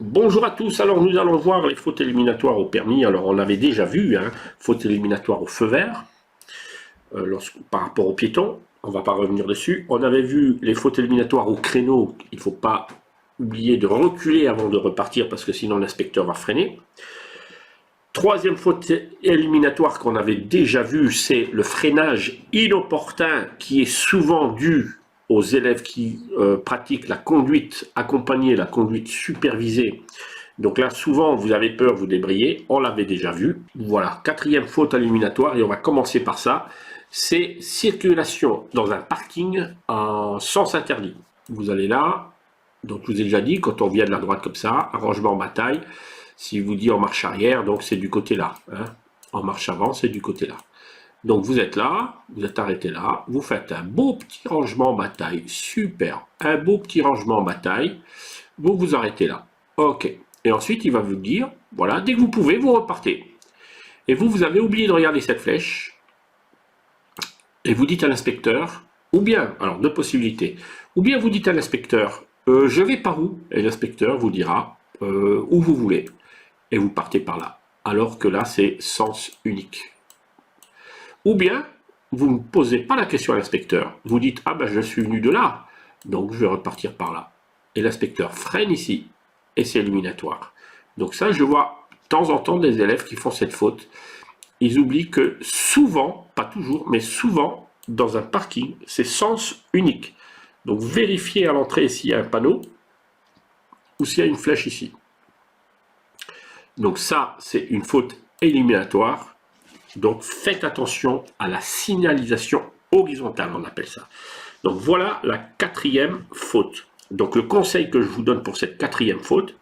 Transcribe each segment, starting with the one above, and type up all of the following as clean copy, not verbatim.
Bonjour à tous, alors nous allons voir les fautes éliminatoires au permis. Alors on avait déjà vu, fautes éliminatoires au feu vert, par rapport aux piétons, on ne va pas revenir dessus. On avait vu les fautes éliminatoires au créneau, il ne faut pas oublier de reculer avant de repartir parce que sinon l'inspecteur va freiner. Troisième faute éliminatoire qu'on avait déjà vu, c'est le freinage inopportun qui est souvent dû aux élèves qui pratiquent la conduite accompagnée, la conduite supervisée. Donc là, souvent, vous avez peur, vous débrayez. On l'avait déjà vu. Voilà, quatrième faute éliminatoire, et on va commencer par ça. C'est circulation dans un parking en sens interdit. Vous allez là, donc je vous ai déjà dit, quand on vient de la droite comme ça, arrangement en bataille, si vous dit en marche arrière, donc c'est du côté là. En marche avant, c'est du côté là. Donc vous êtes là, vous êtes arrêté là, vous faites un beau petit rangement en bataille, super, un beau petit rangement en bataille, vous vous arrêtez là, ok. Et ensuite il va vous dire, voilà, dès que vous pouvez, vous repartez. Et vous avez oublié de regarder cette flèche, et vous dites à l'inspecteur, ou bien, alors deux possibilités, ou bien vous dites à l'inspecteur, je vais par où? Et l'inspecteur vous dira, où vous voulez, et vous partez par là. Alors que là c'est sens unique. Ou bien, vous ne posez pas la question à l'inspecteur. Vous dites, ah ben je suis venu de là, donc je vais repartir par là. Et l'inspecteur freine ici, et c'est éliminatoire. Donc ça, je vois de temps en temps des élèves qui font cette faute. Ils oublient que souvent, pas toujours, mais souvent, dans un parking, c'est sens unique. Donc vérifiez à l'entrée s'il y a un panneau, ou s'il y a une flèche ici. Donc ça, c'est une faute éliminatoire. Donc faites attention à la signalisation horizontale, on appelle ça. Donc voilà la quatrième faute. Donc le conseil que je vous donne pour cette quatrième faute,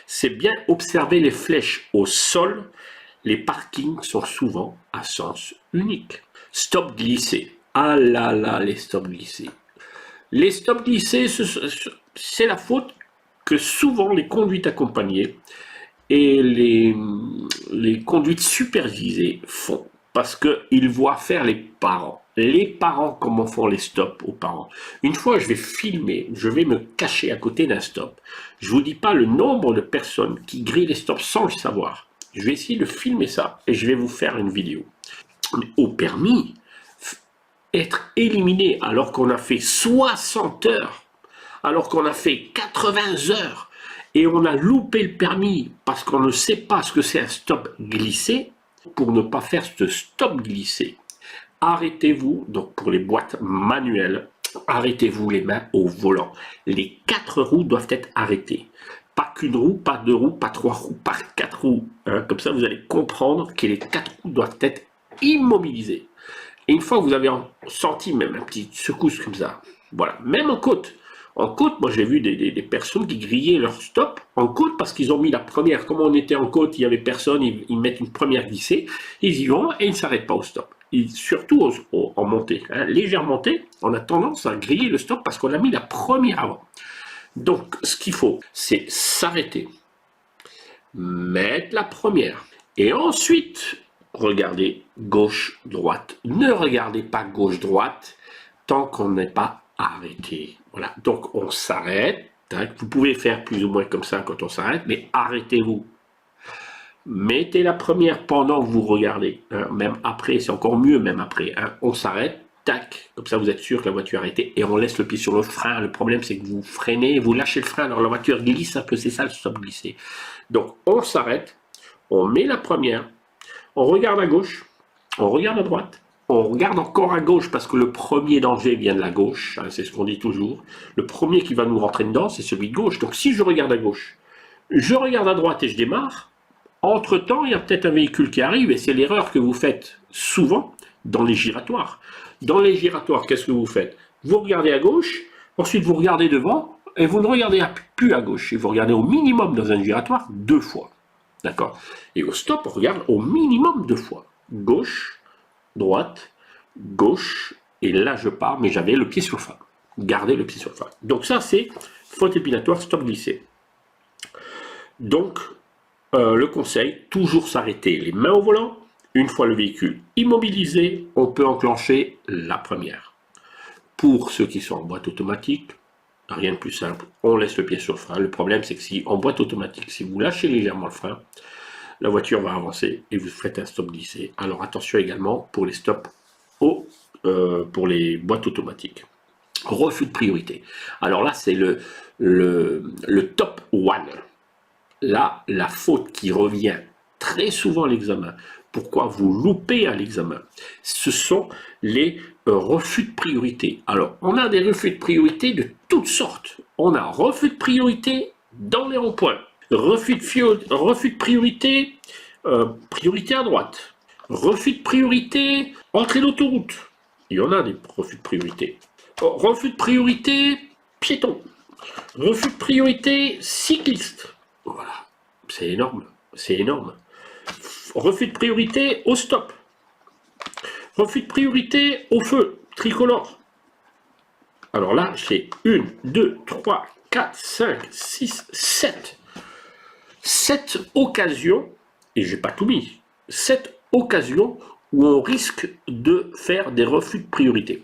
c'est bien observer les flèches au sol. Les parkings sont souvent à sens unique. Stop glissé. Ah là là, les stops glissés. Les stops glissés, c'est la faute que souvent les conduites accompagnées et les conduites supervisées font, parce qu'ils voient faire les parents. Les parents, comment font les stops aux parents. Une fois, je vais filmer, je vais me cacher à côté d'un stop. Je ne vous dis pas le nombre de personnes qui grillent les stops sans le savoir. Je vais essayer de filmer ça et je vais vous faire une vidéo. Mais au permis, être éliminé alors qu'on a fait 60 heures, alors qu'on a fait 80 heures, et on a loupé le permis parce qu'on ne sait pas ce que c'est un stop glissé, pour ne pas faire ce stop glissé, arrêtez-vous, donc pour les boîtes manuelles, arrêtez-vous les mains au volant. Les 4 roues doivent être arrêtées. Pas qu'une roue, pas 2 roues, pas 3 roues, pas 4 roues. Comme ça, vous allez comprendre que les 4 roues doivent être immobilisées. Et une fois que vous avez senti même un petit secousse comme ça, voilà, même en côte. En côte, moi j'ai vu des personnes qui grillaient leur stop en côte parce qu'ils ont mis la première. Comme on était en côte, il n'y avait personne, ils mettent une première glissée, ils y vont et ils ne s'arrêtent pas au stop. Et surtout en montée, légère montée, on a tendance à griller le stop parce qu'on a mis la première avant. Donc ce qu'il faut, c'est s'arrêter, mettre la première et ensuite regardez gauche-droite. Ne regardez pas gauche-droite tant qu'on n'est pas arrêté. Voilà, donc on s'arrête. Vous pouvez faire plus ou moins comme ça quand on s'arrête, mais arrêtez-vous. Mettez la première pendant que vous regardez. Même après, c'est encore mieux même après. On s'arrête, tac, comme ça vous êtes sûr que la voiture est arrêtée et on laisse le pied sur le frein. Le problème c'est que vous freinez, vous lâchez le frein, alors la voiture glisse un peu, c'est ça le stop glissé. Donc on s'arrête, on met la première, on regarde à gauche, on regarde à droite, on regarde encore à gauche parce que le premier danger vient de la gauche, c'est ce qu'on dit toujours. Le premier qui va nous rentrer dedans, c'est celui de gauche. Donc si je regarde à gauche, je regarde à droite et je démarre, entre-temps, il y a peut-être un véhicule qui arrive et c'est l'erreur que vous faites souvent dans les giratoires. Dans les giratoires, qu'est-ce que vous faites? Vous regardez à gauche, ensuite vous regardez devant et vous ne regardez plus à gauche. Et vous regardez au minimum dans un giratoire 2 fois. D'accord? Et au stop, on regarde au minimum 2 fois. Gauche, droite, gauche, et là je pars, mais j'avais le pied sur le frein. Gardez le pied sur le frein. Donc ça c'est faute éliminatoire, stop glissé. Donc le conseil, toujours s'arrêter les mains au volant. Une fois le véhicule immobilisé, on peut enclencher la première. Pour ceux qui sont en boîte automatique, Rien de plus simple, on laisse le pied sur le frein. Le problème, c'est que si en boîte automatique, si vous lâchez légèrement le frein, la voiture va avancer et vous faites un stop glissé. Alors attention également pour les stops pour les boîtes automatiques. Refus de priorité. Alors là, c'est le top one. Là, la faute qui revient très souvent à l'examen. Pourquoi vous loupez à l'examen? Ce sont les refus de priorité. Alors, on a des refus de priorité de toutes sortes. On a refus de priorité dans les ronds-points. Refus de priorité, priorité à droite. Refus de priorité, entrée d'autoroute. Il y en a des refus de priorité. Refus de priorité, piéton. Refus de priorité, cycliste. Voilà, c'est énorme, c'est énorme. Refus de priorité au stop. Refus de priorité au feu, tricolore. Alors là, j'ai 1, 2, 3, 4, 5, 6, 7. 7 occasions, et j'ai pas tout mis, 7 occasions où on risque de faire des refus de priorité.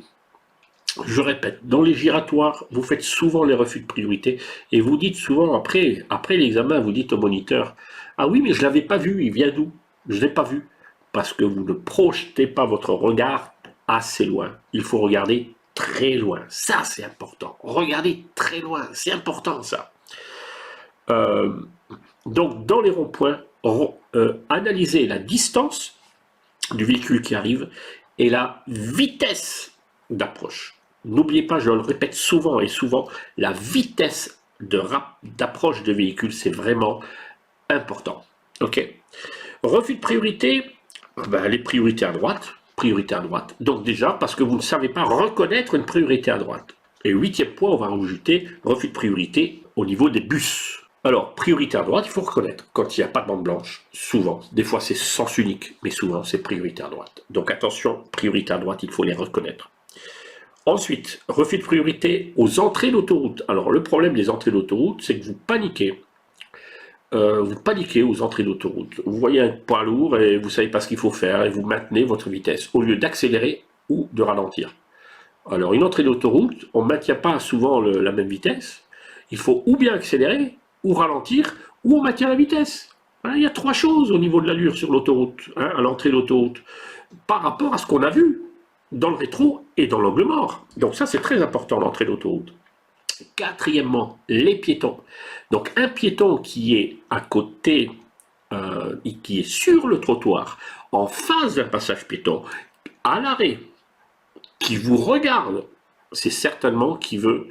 Je répète, dans les giratoires, vous faites souvent les refus de priorité et vous dites souvent, après l'examen, vous dites au moniteur, « Ah oui, mais je ne l'avais pas vu, il vient d'où? Je ne l'ai pas vu. » Parce que vous ne projetez pas votre regard assez loin. Il faut regarder très loin. Ça, c'est important. Regardez très loin, c'est important ça. Donc, dans les ronds-points, analysez la distance du véhicule qui arrive et la vitesse d'approche. N'oubliez pas, je le répète souvent et souvent, la vitesse d'approche de véhicule, c'est vraiment important. Ok. Refus de priorité, ben, les priorités à droite, priorité à droite. Donc déjà, parce que vous ne savez pas reconnaître une priorité à droite. Et 8e point, on va rajouter refus de priorité au niveau des bus. Alors, priorité à droite, il faut reconnaître. Quand il n'y a pas de bande blanche, souvent, des fois c'est sens unique, mais souvent c'est priorité à droite. Donc attention, priorité à droite, il faut les reconnaître. Ensuite, refus de priorité aux entrées d'autoroute. Alors, le problème des entrées d'autoroute, c'est que vous paniquez. Vous paniquez aux entrées d'autoroute. Vous voyez un poids lourd et vous ne savez pas ce qu'il faut faire et vous maintenez votre vitesse au lieu d'accélérer ou de ralentir. Alors, une entrée d'autoroute, on ne maintient pas souvent la même vitesse. Il faut ou bien accélérer, ou ralentir, ou on maintient la vitesse. Il y a 3 choses au niveau de l'allure sur l'autoroute, à l'entrée d'autoroute, par rapport à ce qu'on a vu dans le rétro et dans l'angle mort. Donc ça, c'est très important, l'entrée d'autoroute. 4e, les piétons. Donc un piéton qui est à côté, qui est sur le trottoir, en face d'un passage piéton, à l'arrêt, qui vous regarde, c'est certainement qui veut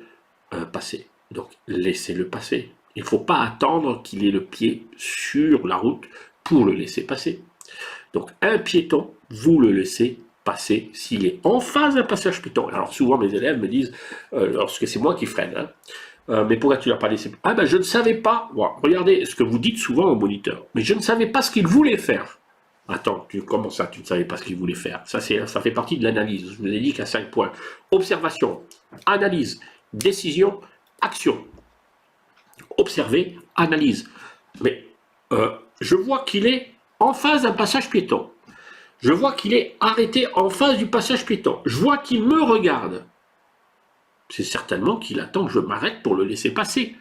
passer. Donc laissez-le passer. Il ne faut pas attendre qu'il ait le pied sur la route pour le laisser passer. Donc un piéton, vous le laissez passer s'il est en face d'un passage piéton. Alors souvent mes élèves me disent, lorsque c'est moi qui freine, mais pourquoi tu ne l'as pas laissé? Ah ben je ne savais pas. Bon, regardez ce que vous dites souvent au moniteur. Mais je ne savais pas ce qu'il voulait faire. Attends, comment ça, tu ne savais pas ce qu'il voulait faire? Ça fait partie de l'analyse. Je vous ai dit qu'à 5 points. Observation, analyse, décision, action. Observer, analyse. Mais je vois qu'il est en face d'un passage piéton. Je vois qu'il est arrêté en face du passage piéton. Je vois qu'il me regarde. C'est certainement qu'il attend que je m'arrête pour le laisser passer.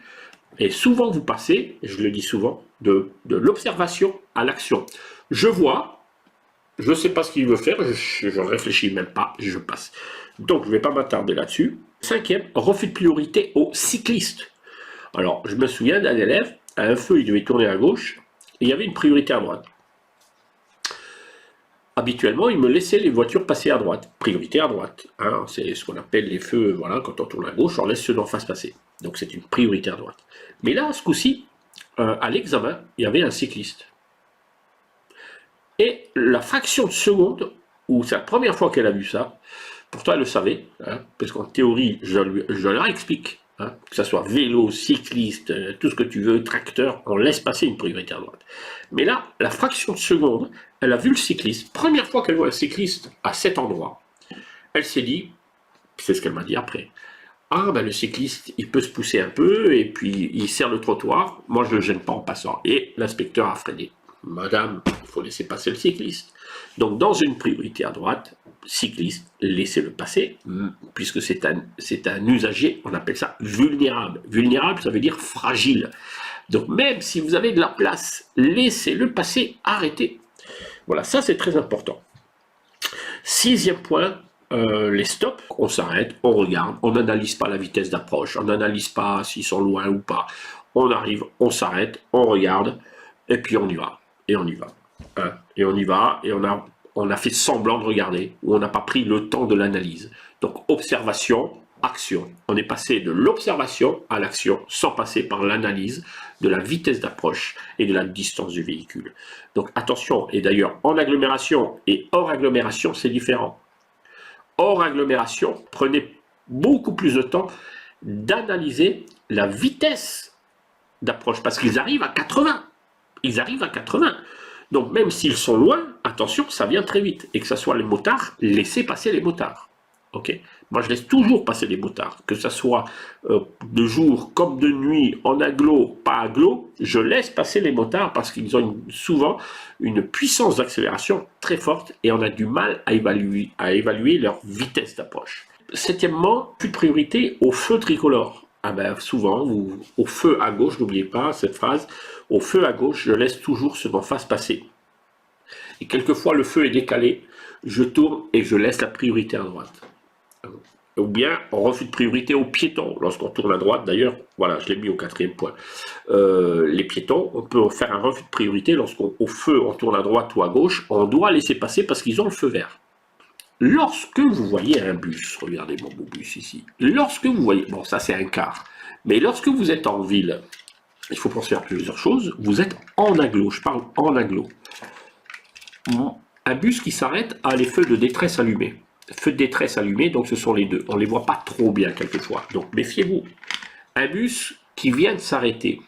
Et souvent vous passez, et je le dis souvent, de l'observation à l'action. Je vois, je ne sais pas ce qu'il veut faire, je ne réfléchis même pas, je passe. Donc je ne vais pas m'attarder là-dessus. 5e, refus de priorité aux cyclistes. Alors je me souviens d'un élève, à un feu il devait tourner à gauche, et il y avait une priorité à droite. Habituellement, il me laissait les voitures passer à droite, priorité à droite. Hein, c'est ce qu'on appelle les feux, voilà, quand on tourne à gauche, on laisse ceux d'en face passer. Donc c'est une priorité à droite. Mais là, ce coup-ci, à l'examen, il y avait un cycliste. Et la fraction de seconde, où c'est la première fois qu'elle a vu ça, pourtant elle le savait, hein, parce qu'en théorie, je leur explique, hein, que ce soit vélo, cycliste, tout ce que tu veux, tracteur, on laisse passer une priorité à droite. Mais là, la fraction de seconde, elle a vu le cycliste, première fois qu'elle voit un cycliste à cet endroit, elle s'est dit, c'est ce qu'elle m'a dit après, ah ben le cycliste, il peut se pousser un peu, et puis il sert le trottoir, moi je ne le gêne pas en passant. Et l'inspecteur a freiné. Madame, il faut laisser passer le cycliste. Donc dans une priorité à droite, cycliste, laissez-le passer, puisque c'est un usager, on appelle ça vulnérable. Vulnérable, ça veut dire fragile. Donc même si vous avez de la place, laissez-le passer, arrêtez. Voilà, ça c'est très important. 6e point, les stops, on s'arrête, on regarde, on n'analyse pas la vitesse d'approche, on n'analyse pas s'ils sont loin ou pas. On arrive, on s'arrête, on regarde, et puis on y va. Et on y va. Hein, et on y va, et on a fait semblant de regarder, ou on n'a pas pris le temps de l'analyse. Donc observation, action. On est passé de l'observation à l'action, sans passer par l'analyse de la vitesse d'approche et de la distance du véhicule. Donc attention, et d'ailleurs en agglomération et hors agglomération, c'est différent. Hors agglomération, prenez beaucoup plus de temps d'analyser la vitesse d'approche, parce qu'ils arrivent à 80. Ils arrivent à 80. Donc même s'ils sont loin, attention, ça vient très vite. Et que ce soit les motards, laissez passer les motards. Ok. Moi je laisse toujours passer les motards. Que ce soit de jour comme de nuit, en agglo, pas agglo, je laisse passer les motards parce qu'ils ont souvent une puissance d'accélération très forte et on a du mal à évaluer leur vitesse d'approche. 7e, plus de priorité au feu tricolore. Ah ben souvent, au feu à gauche, n'oubliez pas cette phrase, au feu à gauche, je laisse toujours ce d'en face passer. Et quelquefois, le feu est décalé, je tourne et je laisse la priorité à droite. Ou bien, on refuse de priorité aux piétons, lorsqu'on tourne à droite, d'ailleurs, voilà, je l'ai mis au 4e point. Les piétons, on peut faire un refus de priorité lorsqu'au feu, on tourne à droite ou à gauche, on doit laisser passer parce qu'ils ont le feu vert. Lorsque vous voyez un bus, regardez mon beau bus ici, lorsque vous voyez, bon ça c'est un car, mais lorsque vous êtes en ville, il faut penser à plusieurs choses, vous êtes en agglo, je parle en agglo. Un bus qui s'arrête a les feux de détresse allumés. Feux de détresse allumés, donc ce sont les deux. On ne les voit pas trop bien quelquefois, donc méfiez-vous. Un bus qui vient de s'arrêter,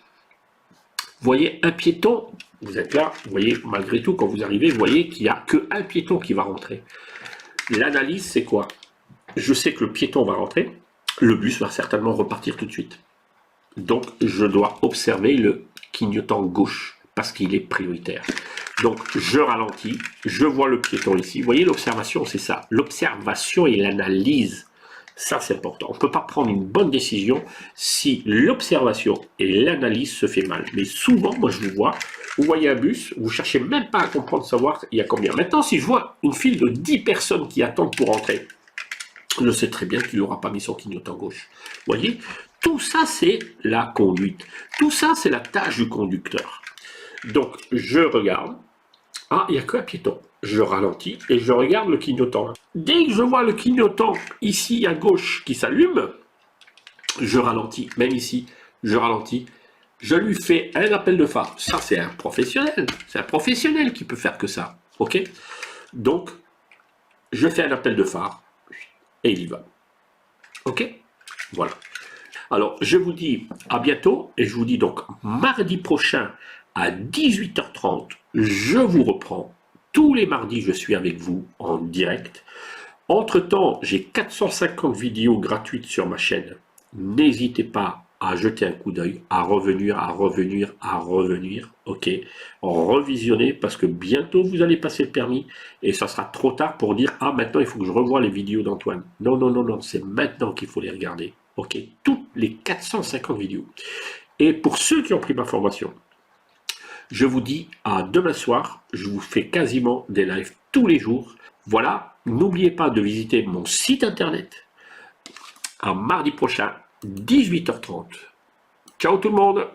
vous voyez un piéton, vous êtes là, vous voyez malgré tout quand vous arrivez, vous voyez qu'il n'y a qu'un piéton qui va rentrer. L'analyse, c'est quoi? Je sais que le piéton va rentrer, le bus va certainement repartir tout de suite. Donc, je dois observer le clignotant gauche, parce qu'il est prioritaire. Donc, je ralentis, je vois le piéton ici. Vous voyez, l'observation, c'est ça. L'observation et l'analyse, ça, c'est important. On ne peut pas prendre une bonne décision si l'observation et l'analyse se fait mal. Mais souvent, moi, je vous vois, vous voyez un bus, vous ne cherchez même pas à comprendre, savoir il y a combien. Maintenant, si je vois une file de 10 personnes qui attendent pour entrer, je sais très bien qu'il n'aura pas mis son clignotant gauche. Vous voyez, tout ça, c'est la conduite. Tout ça, c'est la tâche du conducteur. Donc, je regarde. Ah, il n'y a qu'un piéton. Je ralentis et je regarde le clignotant. Dès que je vois le clignotant ici à gauche qui s'allume, je ralentis. Même ici, je ralentis. Je lui fais un appel de phare. Ça, c'est un professionnel. C'est un professionnel qui peut faire que ça. OK? Donc, je fais un appel de phare et il y va. OK? Voilà. Alors, je vous dis à bientôt et je vous dis donc mardi prochain à 18h30, je vous reprends. Tous les mardis, je suis avec vous en direct. Entre-temps, j'ai 450 vidéos gratuites sur ma chaîne. N'hésitez pas à jeter un coup d'œil, à revenir, ok, revisionner parce que bientôt vous allez passer le permis et ça sera trop tard pour dire ah maintenant il faut que je revoie les vidéos d'Antoine. Non, non, non, non, c'est maintenant qu'il faut les regarder, ok, toutes les 450 vidéos. Et pour ceux qui ont pris ma formation, je vous dis à demain soir, je vous fais quasiment des lives tous les jours. Voilà, n'oubliez pas de visiter mon site internet à mardi prochain, 18h30. Ciao tout le monde!